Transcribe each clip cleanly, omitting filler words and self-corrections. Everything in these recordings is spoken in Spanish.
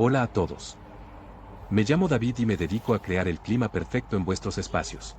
Hola a todos. Me llamo David y me dedico a crear el clima perfecto en vuestros espacios.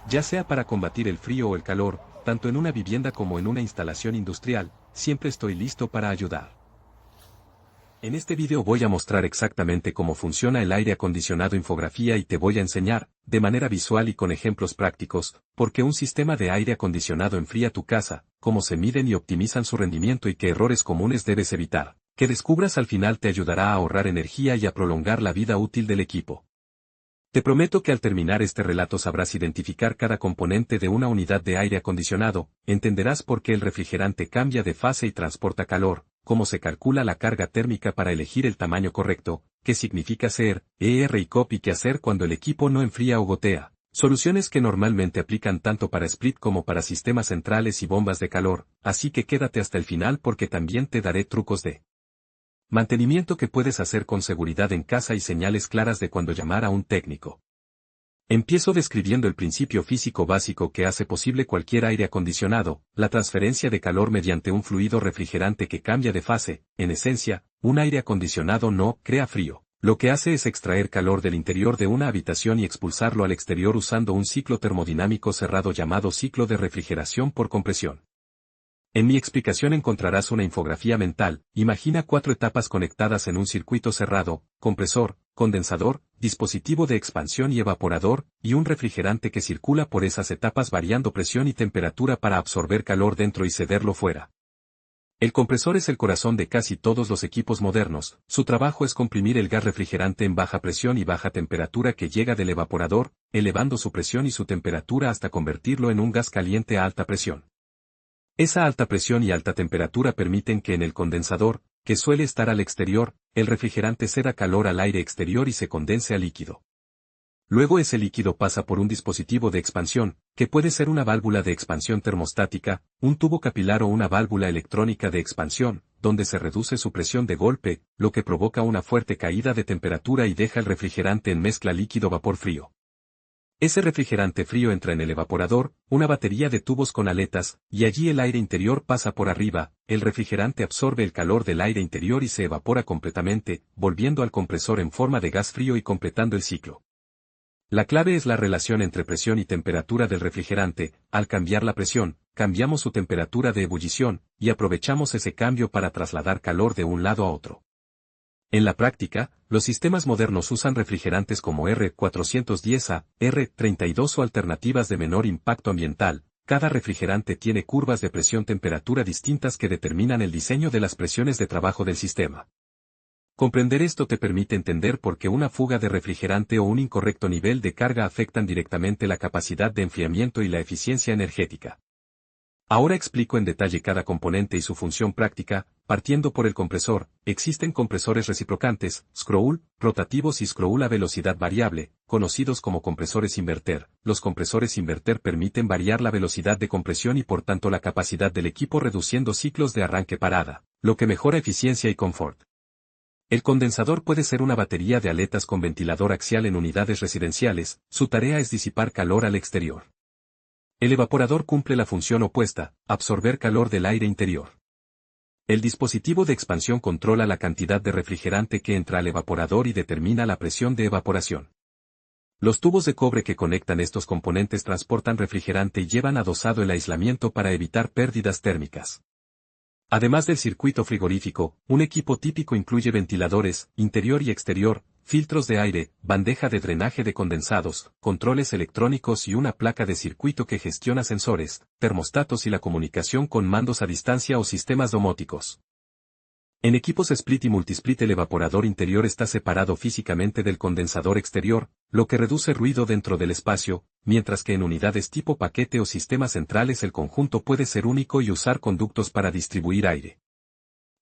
Ya sea para combatir el frío o el calor, tanto en una vivienda como en una instalación industrial, siempre estoy listo para ayudar. En este video voy a mostrar exactamente cómo funciona el aire acondicionado infografía y te voy a enseñar, de manera visual y con ejemplos prácticos, por qué un sistema de aire acondicionado enfría tu casa, cómo se miden y optimizan su rendimiento y qué errores comunes debes evitar. Que descubras al final te ayudará a ahorrar energía y a prolongar la vida útil del equipo. Te prometo que al terminar este relato sabrás identificar cada componente de una unidad de aire acondicionado, entenderás por qué el refrigerante cambia de fase y transporta calor, cómo se calcula la carga térmica para elegir el tamaño correcto, qué significa ser, y COP y qué hacer cuando el equipo no enfría o gotea. Soluciones que normalmente aplican tanto para split como para sistemas centrales y bombas de calor, así que quédate hasta el final porque también te daré trucos de mantenimiento que puedes hacer con seguridad en casa y señales claras de cuando llamar a un técnico. Empiezo describiendo el principio físico básico que hace posible cualquier aire acondicionado, la transferencia de calor mediante un fluido refrigerante que cambia de fase. En esencia, un aire acondicionado no crea frío. Lo que hace es extraer calor del interior de una habitación y expulsarlo al exterior usando un ciclo termodinámico cerrado llamado ciclo de refrigeración por compresión. En mi explicación encontrarás una infografía mental. Imagina 4 etapas conectadas en un circuito cerrado: compresor, condensador, dispositivo de expansión y evaporador, y un refrigerante que circula por esas etapas variando presión y temperatura para absorber calor dentro y cederlo fuera. El compresor es el corazón de casi todos los equipos modernos. Su trabajo es comprimir el gas refrigerante en baja presión y baja temperatura que llega del evaporador, elevando su presión y su temperatura hasta convertirlo en un gas caliente a alta presión. Esa alta presión y alta temperatura permiten que en el condensador, que suele estar al exterior, el refrigerante ceda calor al aire exterior y se condense a líquido. Luego ese líquido pasa por un dispositivo de expansión, que puede ser una válvula de expansión termostática, un tubo capilar o una válvula electrónica de expansión, donde se reduce su presión de golpe, lo que provoca una fuerte caída de temperatura y deja el refrigerante en mezcla líquido-vapor frío. Ese refrigerante frío entra en el evaporador, una batería de tubos con aletas, y allí el aire interior pasa por arriba. El refrigerante absorbe el calor del aire interior y se evapora completamente, volviendo al compresor en forma de gas frío y completando el ciclo. La clave es la relación entre presión y temperatura del refrigerante. Al cambiar la presión, cambiamos su temperatura de ebullición, y aprovechamos ese cambio para trasladar calor de un lado a otro. En la práctica, los sistemas modernos usan refrigerantes como R410A, R32 o alternativas de menor impacto ambiental. Cada refrigerante tiene curvas de presión-temperatura distintas que determinan el diseño de las presiones de trabajo del sistema. Comprender esto te permite entender por qué una fuga de refrigerante o un incorrecto nivel de carga afectan directamente la capacidad de enfriamiento y la eficiencia energética. Ahora explico en detalle cada componente y su función práctica, partiendo por el compresor. Existen compresores reciprocantes, scroll, rotativos y scroll a velocidad variable, conocidos como compresores inverter. Los compresores inverter permiten variar la velocidad de compresión y por tanto la capacidad del equipo reduciendo ciclos de arranque-parada, lo que mejora eficiencia y confort. El condensador puede ser una batería de aletas con ventilador axial en unidades residenciales. Su tarea es disipar calor al exterior. El evaporador cumple la función opuesta, absorber calor del aire interior. El dispositivo de expansión controla la cantidad de refrigerante que entra al evaporador y determina la presión de evaporación. Los tubos de cobre que conectan estos componentes transportan refrigerante y llevan adosado el aislamiento para evitar pérdidas térmicas. Además del circuito frigorífico, un equipo típico incluye ventiladores, interior y exterior, filtros de aire, bandeja de drenaje de condensados, controles electrónicos y una placa de circuito que gestiona sensores, termostatos y la comunicación con mandos a distancia o sistemas domóticos. En equipos split y multisplit el evaporador interior está separado físicamente del condensador exterior, lo que reduce ruido dentro del espacio, mientras que en unidades tipo paquete o sistemas centrales el conjunto puede ser único y usar conductos para distribuir aire.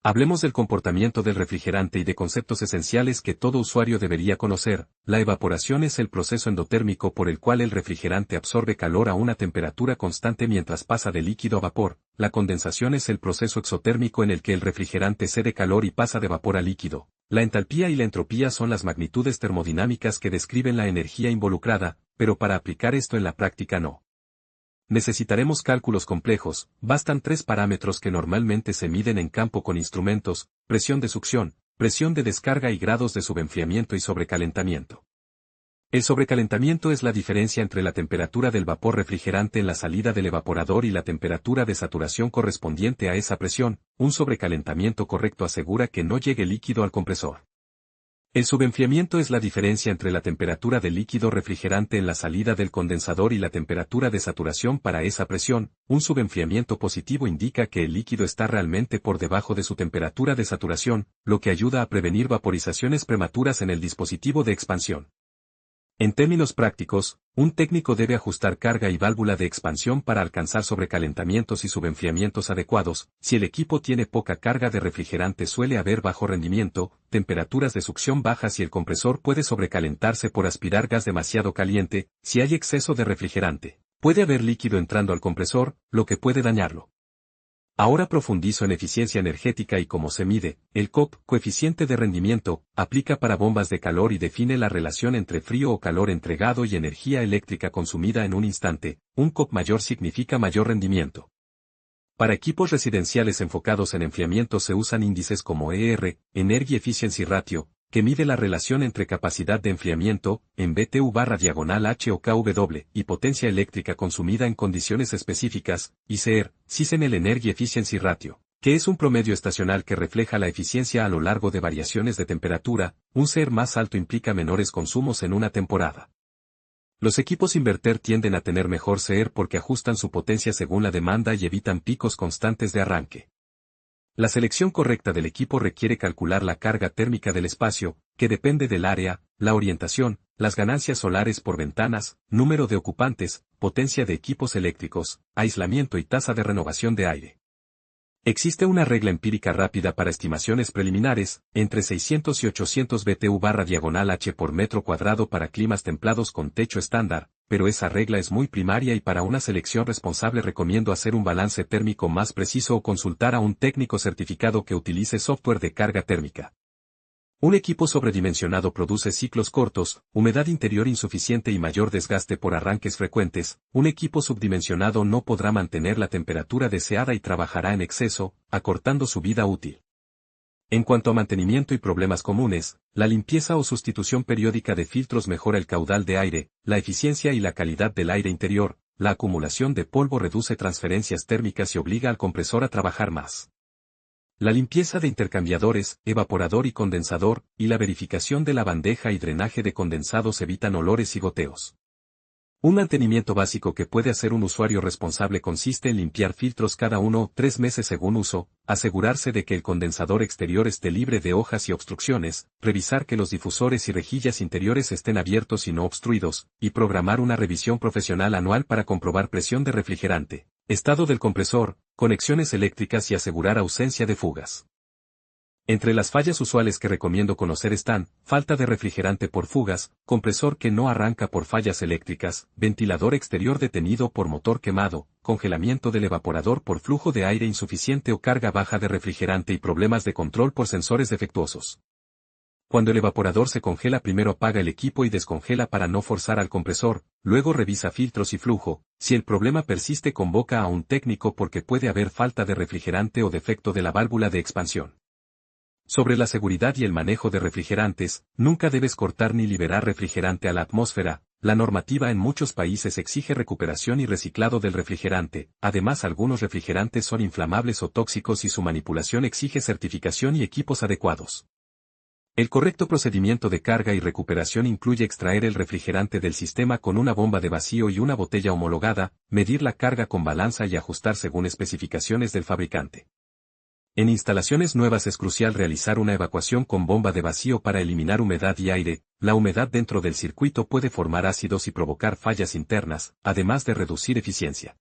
Hablemos del comportamiento del refrigerante y de conceptos esenciales que todo usuario debería conocer. La evaporación es el proceso endotérmico por el cual el refrigerante absorbe calor a una temperatura constante mientras pasa de líquido a vapor. La condensación es el proceso exotérmico en el que el refrigerante cede calor y pasa de vapor a líquido. La entalpía y la entropía son las magnitudes termodinámicas que describen la energía involucrada, pero para aplicar esto en la práctica no necesitaremos cálculos complejos. Bastan 3 parámetros que normalmente se miden en campo con instrumentos: presión de succión, presión de descarga y grados de subenfriamiento y sobrecalentamiento. El sobrecalentamiento es la diferencia entre la temperatura del vapor refrigerante en la salida del evaporador y la temperatura de saturación correspondiente a esa presión. Un sobrecalentamiento correcto asegura que no llegue líquido al compresor. El subenfriamiento es la diferencia entre la temperatura del líquido refrigerante en la salida del condensador y la temperatura de saturación para esa presión. Un subenfriamiento positivo indica que el líquido está realmente por debajo de su temperatura de saturación, lo que ayuda a prevenir vaporizaciones prematuras en el dispositivo de expansión. En términos prácticos, un técnico debe ajustar carga y válvula de expansión para alcanzar sobrecalentamientos y subenfriamientos adecuados. Si el equipo tiene poca carga de refrigerante, suele haber bajo rendimiento, temperaturas de succión bajas y el compresor puede sobrecalentarse por aspirar gas demasiado caliente. Si hay exceso de refrigerante, puede haber líquido entrando al compresor, lo que puede dañarlo. Ahora profundizo en eficiencia energética y cómo se mide. El COP, coeficiente de rendimiento, aplica para bombas de calor y define la relación entre frío o calor entregado y energía eléctrica consumida en un instante. Un COP mayor significa mayor rendimiento. Para equipos residenciales enfocados en enfriamiento se usan índices como ER, Energy Efficiency Ratio, que mide la relación entre capacidad de enfriamiento, en BTU/H o kW, y potencia eléctrica consumida en condiciones específicas, y CER, Seasonal Energy Efficiency Ratio, que es un promedio estacional que refleja la eficiencia a lo largo de variaciones de temperatura. Un CER más alto implica menores consumos en una temporada. Los equipos inverter tienden a tener mejor CER porque ajustan su potencia según la demanda y evitan picos constantes de arranque. La selección correcta del equipo requiere calcular la carga térmica del espacio, que depende del área, la orientación, las ganancias solares por ventanas, número de ocupantes, potencia de equipos eléctricos, aislamiento y tasa de renovación de aire. Existe una regla empírica rápida para estimaciones preliminares, entre 600 y 800 BTU/H por metro cuadrado para climas templados con techo estándar, pero esa regla es muy primaria y para una selección responsable recomiendo hacer un balance térmico más preciso o consultar a un técnico certificado que utilice software de carga térmica. Un equipo sobredimensionado produce ciclos cortos, humedad interior insuficiente y mayor desgaste por arranques frecuentes. Un equipo subdimensionado no podrá mantener la temperatura deseada y trabajará en exceso, acortando su vida útil. En cuanto a mantenimiento y problemas comunes, la limpieza o sustitución periódica de filtros mejora el caudal de aire, la eficiencia y la calidad del aire interior. La acumulación de polvo reduce transferencias térmicas y obliga al compresor a trabajar más. La limpieza de intercambiadores, evaporador y condensador, y la verificación de la bandeja y drenaje de condensados evitan olores y goteos. Un mantenimiento básico que puede hacer un usuario responsable consiste en limpiar filtros cada 1 o 3 meses según uso, asegurarse de que el condensador exterior esté libre de hojas y obstrucciones, revisar que los difusores y rejillas interiores estén abiertos y no obstruidos, y programar una revisión profesional anual para comprobar presión de refrigerante, estado del compresor, conexiones eléctricas y asegurar ausencia de fugas. Entre las fallas usuales que recomiendo conocer están, falta de refrigerante por fugas, compresor que no arranca por fallas eléctricas, ventilador exterior detenido por motor quemado, congelamiento del evaporador por flujo de aire insuficiente o carga baja de refrigerante y problemas de control por sensores defectuosos. Cuando el evaporador se congela, primero apaga el equipo y descongela para no forzar al compresor, luego revisa filtros y flujo. Si el problema persiste, convoca a un técnico porque puede haber falta de refrigerante o defecto de la válvula de expansión. Sobre la seguridad y el manejo de refrigerantes, nunca debes cortar ni liberar refrigerante a la atmósfera. La normativa en muchos países exige recuperación y reciclado del refrigerante. Además, algunos refrigerantes son inflamables o tóxicos y su manipulación exige certificación y equipos adecuados. El correcto procedimiento de carga y recuperación incluye extraer el refrigerante del sistema con una bomba de vacío y una botella homologada, medir la carga con balanza y ajustar según especificaciones del fabricante. En instalaciones nuevas es crucial realizar una evacuación con bomba de vacío para eliminar humedad y aire. La humedad dentro del circuito puede formar ácidos y provocar fallas internas, además de reducir eficiencia.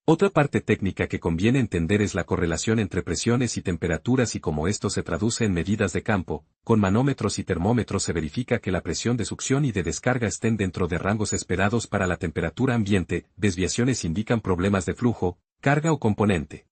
Otra parte técnica que conviene entender es la correlación entre presiones y temperaturas y cómo esto se traduce en medidas de campo. Con manómetros y termómetros se verifica que la presión de succión y de descarga estén dentro de rangos esperados para la temperatura ambiente. Desviaciones indican problemas de flujo, carga o componente.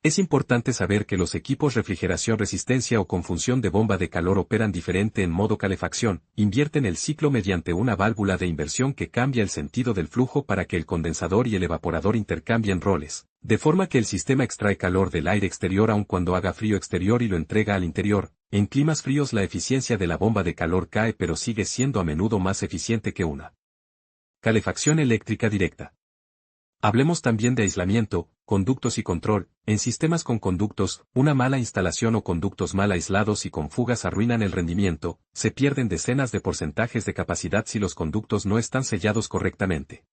Es importante saber que los equipos refrigeración resistencia o con función de bomba de calor operan diferente en modo calefacción, invierten el ciclo mediante una válvula de inversión que cambia el sentido del flujo para que el condensador y el evaporador intercambien roles, de forma que el sistema extrae calor del aire exterior aun cuando haga frío exterior y lo entrega al interior. En climas fríos la eficiencia de la bomba de calor cae pero sigue siendo a menudo más eficiente que una calefacción eléctrica directa. Hablemos también de aislamiento, conductos y control. En sistemas con conductos, una mala instalación o conductos mal aislados y con fugas arruinan el rendimiento, se pierden decenas de porcentajes de capacidad si los conductos no están sellados correctamente.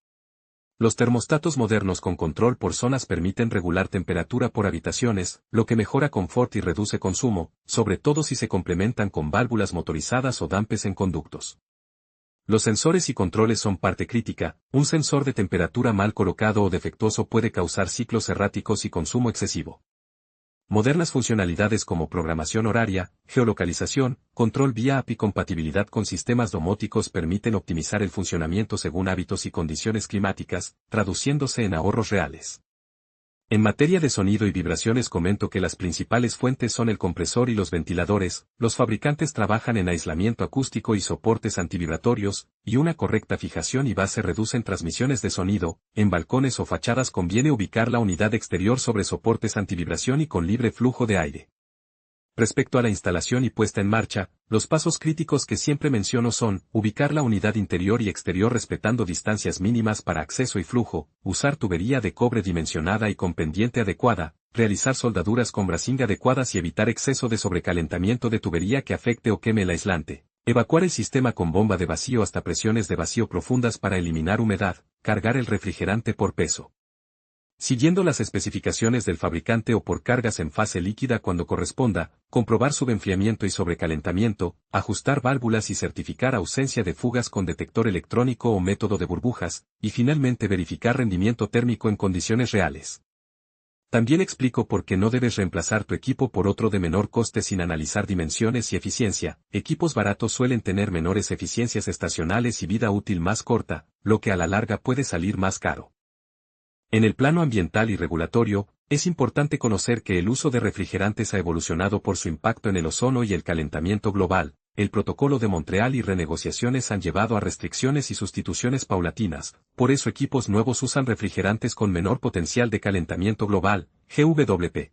Los termostatos modernos con control por zonas permiten regular temperatura por habitaciones, lo que mejora confort y reduce consumo, sobre todo si se complementan con válvulas motorizadas o dampes en conductos. Los sensores y controles son parte crítica. Un sensor de temperatura mal colocado o defectuoso puede causar ciclos erráticos y consumo excesivo. Modernas funcionalidades como programación horaria, geolocalización, control vía API y compatibilidad con sistemas domóticos permiten optimizar el funcionamiento según hábitos y condiciones climáticas, traduciéndose en ahorros reales. En materia de sonido y vibraciones comento que las principales fuentes son el compresor y los ventiladores. Los fabricantes trabajan en aislamiento acústico y soportes antivibratorios, y una correcta fijación y base reducen transmisiones de sonido. En balcones o fachadas conviene ubicar la unidad exterior sobre soportes antivibración y con libre flujo de aire. Respecto a la instalación y puesta en marcha, los pasos críticos que siempre menciono son, ubicar la unidad interior y exterior respetando distancias mínimas para acceso y flujo, usar tubería de cobre dimensionada y con pendiente adecuada, realizar soldaduras con bracing adecuadas y evitar exceso de sobrecalentamiento de tubería que afecte o queme el aislante. Evacuar el sistema con bomba de vacío hasta presiones de vacío profundas para eliminar humedad, cargar el refrigerante por peso. Siguiendo las especificaciones del fabricante o por cargas en fase líquida cuando corresponda, comprobar subenfriamiento y sobrecalentamiento, ajustar válvulas y certificar ausencia de fugas con detector electrónico o método de burbujas, y finalmente verificar rendimiento térmico en condiciones reales. También explico por qué no debes reemplazar tu equipo por otro de menor coste sin analizar dimensiones y eficiencia. Equipos baratos suelen tener menores eficiencias estacionales y vida útil más corta, lo que a la larga puede salir más caro. En el plano ambiental y regulatorio, es importante conocer que el uso de refrigerantes ha evolucionado por su impacto en el ozono y el calentamiento global. El Protocolo de Montreal y renegociaciones han llevado a restricciones y sustituciones paulatinas, por eso equipos nuevos usan refrigerantes con menor potencial de calentamiento global, GWP.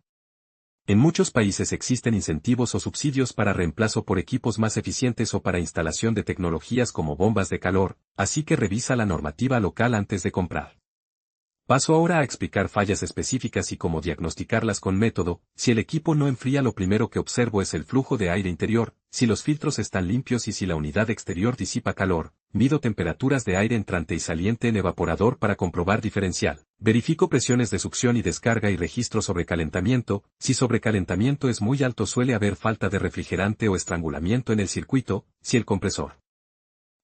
En muchos países existen incentivos o subsidios para reemplazo por equipos más eficientes o para instalación de tecnologías como bombas de calor, así que revisa la normativa local antes de comprar. Paso ahora a explicar fallas específicas y cómo diagnosticarlas con método. Si el equipo no enfría, lo primero que observo es el flujo de aire interior, si los filtros están limpios y si la unidad exterior disipa calor. Mido temperaturas de aire entrante y saliente en evaporador para comprobar diferencial. Verifico presiones de succión y descarga y registro sobrecalentamiento. Si sobrecalentamiento es muy alto suele haber falta de refrigerante o estrangulamiento en el circuito. Si el compresor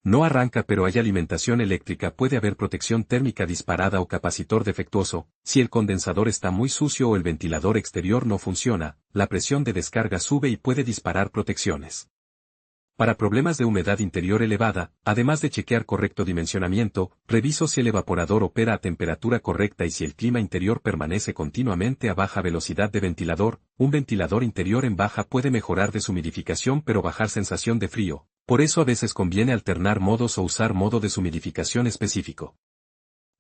no arranca pero hay alimentación eléctrica, puede haber protección térmica disparada o capacitor defectuoso. Si el condensador está muy sucio o el ventilador exterior no funciona, la presión de descarga sube y puede disparar protecciones. Para problemas de humedad interior elevada, además de chequear correcto dimensionamiento, reviso si el evaporador opera a temperatura correcta y si el clima interior permanece continuamente a baja velocidad de ventilador. Un ventilador interior en baja puede mejorar deshumidificación pero bajar sensación de frío. Por eso a veces conviene alternar modos o usar modo de deshumidificación específico.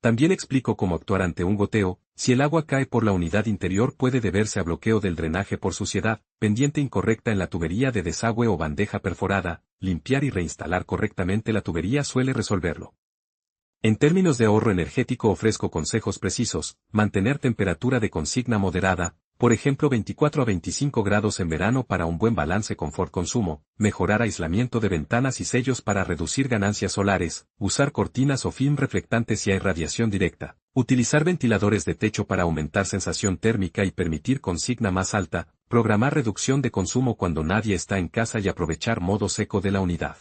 También explico cómo actuar ante un goteo. Si el agua cae por la unidad interior puede deberse a bloqueo del drenaje por suciedad, pendiente incorrecta en la tubería de desagüe o bandeja perforada. Limpiar y reinstalar correctamente la tubería suele resolverlo. En términos de ahorro energético ofrezco consejos precisos: mantener temperatura de consigna moderada, por ejemplo 24 a 25 grados en verano para un buen balance confort-consumo, mejorar aislamiento de ventanas y sellos para reducir ganancias solares, usar cortinas o film reflectante si hay radiación directa, utilizar ventiladores de techo para aumentar sensación térmica y permitir consigna más alta, programar reducción de consumo cuando nadie está en casa y aprovechar modo seco de la unidad.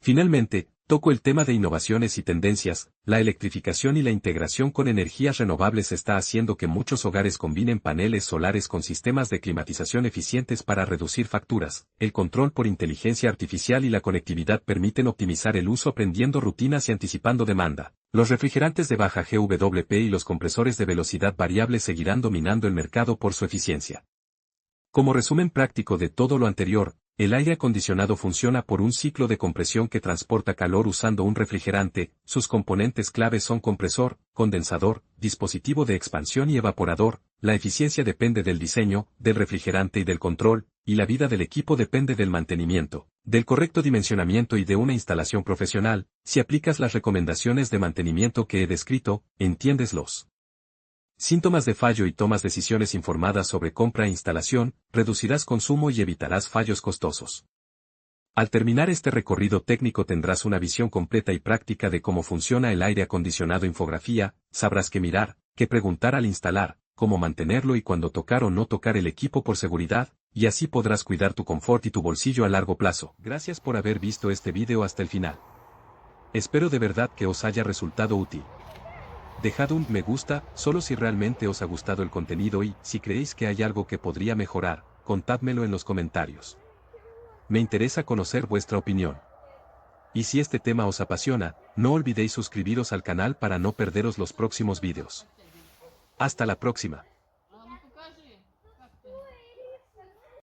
Finalmente, Toco el tema de innovaciones y tendencias. La electrificación y la integración con energías renovables está haciendo que muchos hogares combinen paneles solares con sistemas de climatización eficientes para reducir facturas. El control por inteligencia artificial y la conectividad permiten optimizar el uso aprendiendo rutinas y anticipando demanda. Los refrigerantes de baja GWP y los compresores de velocidad variable seguirán dominando el mercado por su eficiencia. Como resumen práctico de todo lo anterior, el aire acondicionado funciona por un ciclo de compresión que transporta calor usando un refrigerante. Sus componentes claves son compresor, condensador, dispositivo de expansión y evaporador. La eficiencia depende del diseño, del refrigerante y del control, y la vida del equipo depende del mantenimiento, del correcto dimensionamiento y de una instalación profesional. Si aplicas las recomendaciones de mantenimiento que he descrito, entiendes los síntomas de fallo y tomas decisiones informadas sobre compra e instalación, reducirás consumo y evitarás fallos costosos. Al terminar este recorrido técnico tendrás una visión completa y práctica de cómo funciona el aire acondicionado. Infografía, sabrás qué mirar, qué preguntar al instalar, cómo mantenerlo y cuándo tocar o no tocar el equipo por seguridad, y así podrás cuidar tu confort y tu bolsillo a largo plazo. Gracias por haber visto este video hasta el final. Espero de verdad que os haya resultado útil. Dejad un me gusta, solo si realmente os ha gustado el contenido y, si creéis que hay algo que podría mejorar, contádmelo en los comentarios. Me interesa conocer vuestra opinión. Y si este tema os apasiona, no olvidéis suscribiros al canal para no perderos los próximos vídeos. Hasta la próxima.